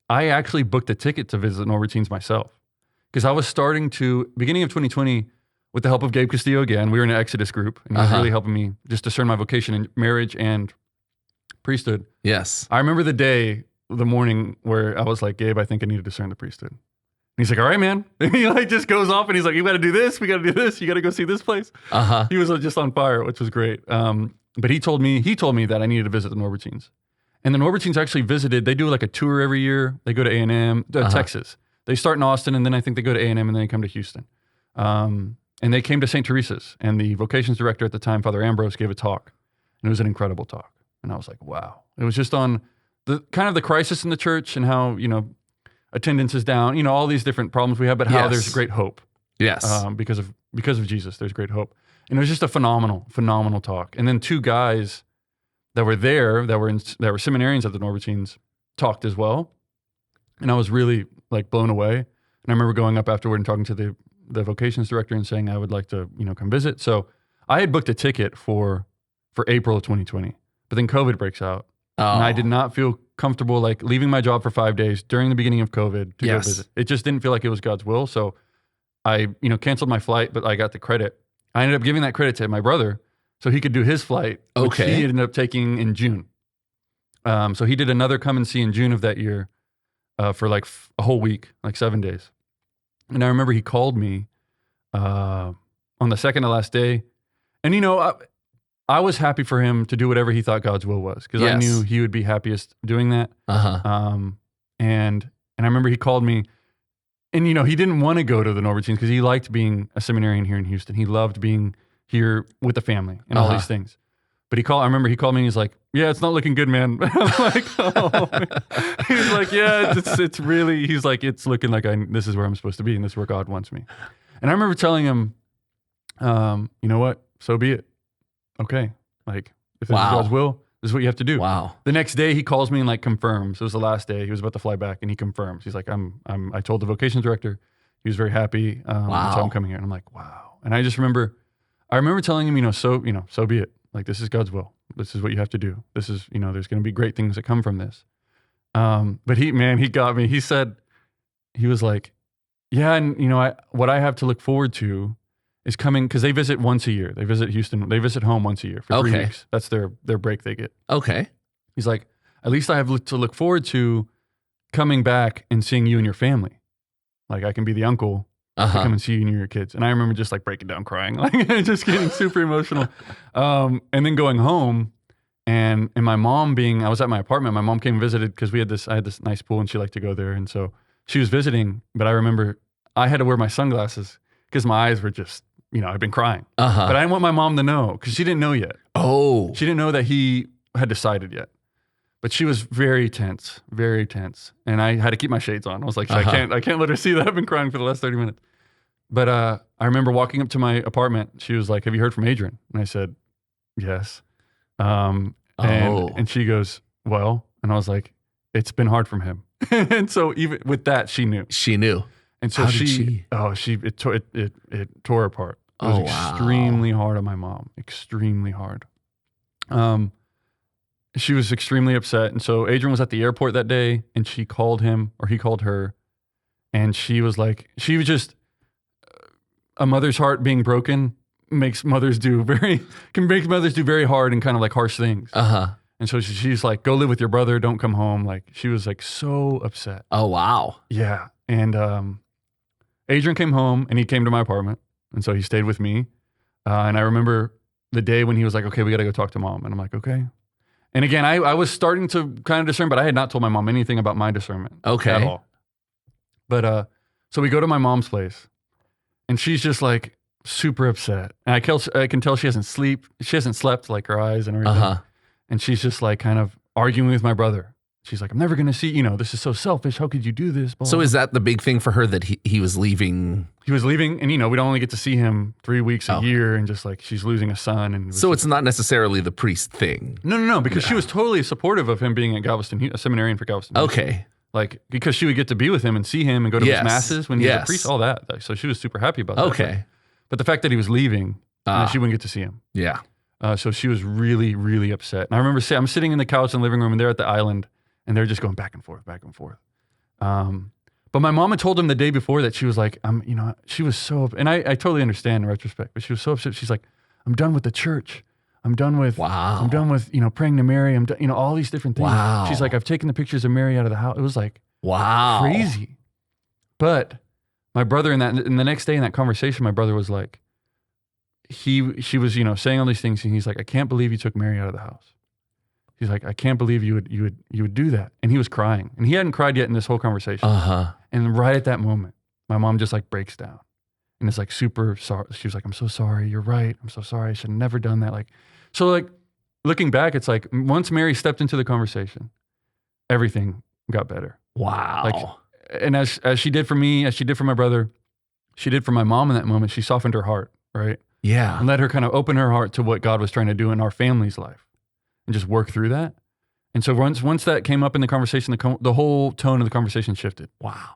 I actually booked a ticket to visit Norbertines myself because I was starting to, beginning of 2020, with the help of Gabe Castillo again, we were in an Exodus group, and he was really helping me just discern my vocation in marriage and priesthood. Yes. I remember the morning where I was like, Gabe, I think I need to discern the priesthood. And he's like, all right, man. And he like just goes off and he's like, you got to do this. We got to do this. You got to go see this place. He was just on fire, which was great. But he told me that I needed to visit the Norbertines. And the Norbertines actually visited, they do like a tour every year. They go to A&M, Texas. They start in Austin, and then I think they go to A&M, and then they come to Houston. And they came to St. Teresa's, and the vocations director at the time, Father Ambrose, gave a talk. And it was an incredible talk. And I was like, wow. It was just on the kind of the crisis in the church and how, attendance is down, all these different problems we have, but how there's great hope. Yes. Because of Jesus, there's great hope. And it was just a phenomenal talk. And then two guys that were there, that were seminarians at the Norbertines, talked as well. And I was really like blown away. And I remember going up afterward and talking to the vocations director and saying I would like to, come visit. So I had booked a ticket for April of 2020, but then COVID breaks out. And I did not feel comfortable like leaving my job for 5 days during the beginning of COVID to go visit. It just didn't feel like it was God's will. So I, canceled my flight, but I got the credit. I ended up giving that credit to my brother so he could do his flight, which he ended up taking in June. So he did another come and see in June of that year for like a whole week, like 7 days. And I remember he called me on the second to last day. And, I was happy for him to do whatever he thought God's will was because I knew he would be happiest doing that. And I remember he called me and, he didn't want to go to the Norbertines because he liked being a seminarian here in Houston. He loved being here with the family and all these things. But I remember he called me and he's like, yeah, it's not looking good, man. I'm like, oh. He's like, yeah, it's really, he's like, it's looking like this is where I'm supposed to be and this is where God wants me. And I remember telling him, you know what? So be it. Okay. Like, if this is God's will, this is what you have to do. Wow. The next day he calls me and like confirms. It was the last day. He was about to fly back and he confirms. He's like, I told the vocations director. He was very happy. So I'm coming here. And I'm like, wow. And I remember telling him, so be it. Like, this is God's will. This is what you have to do. This is, there's going to be great things that come from this. But he got me. He said, he was like, yeah. And what I have to look forward to is coming, because they visit once a year. They visit Houston. They visit home once a year for 3 weeks. That's their break they get. Okay. He's like, at least I have to look forward to coming back and seeing you and your family. Like, I can be the uncle to come and see you and your kids. And I remember just like breaking down crying, like just getting super emotional. And then going home and my mom I was at my apartment. My mom came and visited because I had this nice pool and she liked to go there. And so she was visiting, but I remember I had to wear my sunglasses because my eyes were just, I've been crying. But I didn't want my mom to know because she didn't know yet. Oh. She didn't know that he had decided yet. But she was very tense. And I had to keep my shades on. I was like, I can't let her see that I've been crying for the last 30 minutes. But I remember walking up to my apartment. She was like, have you heard from Adrian? And I said, yes. And she goes, well, and I was like, it's been hard from him. And so even with that, she knew. She knew. And so it tore her apart. It was extremely hard on my mom. Extremely hard. She was extremely upset. And so Adrian was at the airport that day and she called him or he called her. And she was just, a mother's heart being broken can make mothers do very hard and kind of like harsh things. And so she's like, go live with your brother. Don't come home. Like, she was like so upset. Oh, wow. Yeah. And Adrian came home and he came to my apartment. And so he stayed with me. And I remember the day when he was like, okay, we got to go talk to mom. And I'm like, okay. And again, I was starting to kind of discern, but I had not told my mom anything about my discernment at all. But so we go to my mom's place and she's just like super upset. And I can tell she hasn't slept, like her eyes and everything. And she's just like kind of arguing with my brother. She's like, I'm never going to see, this is so selfish. How could you do this? Blah, so is that the big thing for her that he was leaving? He was leaving and, we'd only get to see him 3 weeks a year and just like she's losing a son. And so it's not necessarily the priest thing. No, because she was totally supportive of him being at Galveston, a seminarian for Galveston. Okay. Like, because she would get to be with him and see him and go to his masses when he was a priest, all that. So she was super happy about that. Okay. But the fact that he was leaving, she wouldn't get to see him. Yeah. So she was really, really upset. And I remember I'm sitting in the couch in the living room and they're at the island and they're just going back and forth. But my mom had told him the day before that she was like, she was so, and I totally understand in retrospect, but she was so upset. She's like, I'm done with the church. I'm done with, praying to Mary. I'm done, all these different things. Wow. She's like, I've taken the pictures of Mary out of the house. It was like, wow, crazy. But my brother in the next day in that conversation, my brother was like, she was, saying all these things, and he's like, I can't believe you took Mary out of the house. He's like, I can't believe you would do that. And he was crying. And he hadn't cried yet in this whole conversation. And right at that moment, my mom just like breaks down. And it's like super sorry. She was like, I'm so sorry. You're right. I'm so sorry. I should have never done that. So looking back, it's like once Mary stepped into the conversation, everything got better. Wow. And as she did for me, as she did for my brother, she did for my mom in that moment, she softened her heart, right? Yeah. And let her kind of open her heart to what God was trying to do in our family's life and just work through that. And so once that came up in the conversation, the whole tone of the conversation shifted. Wow.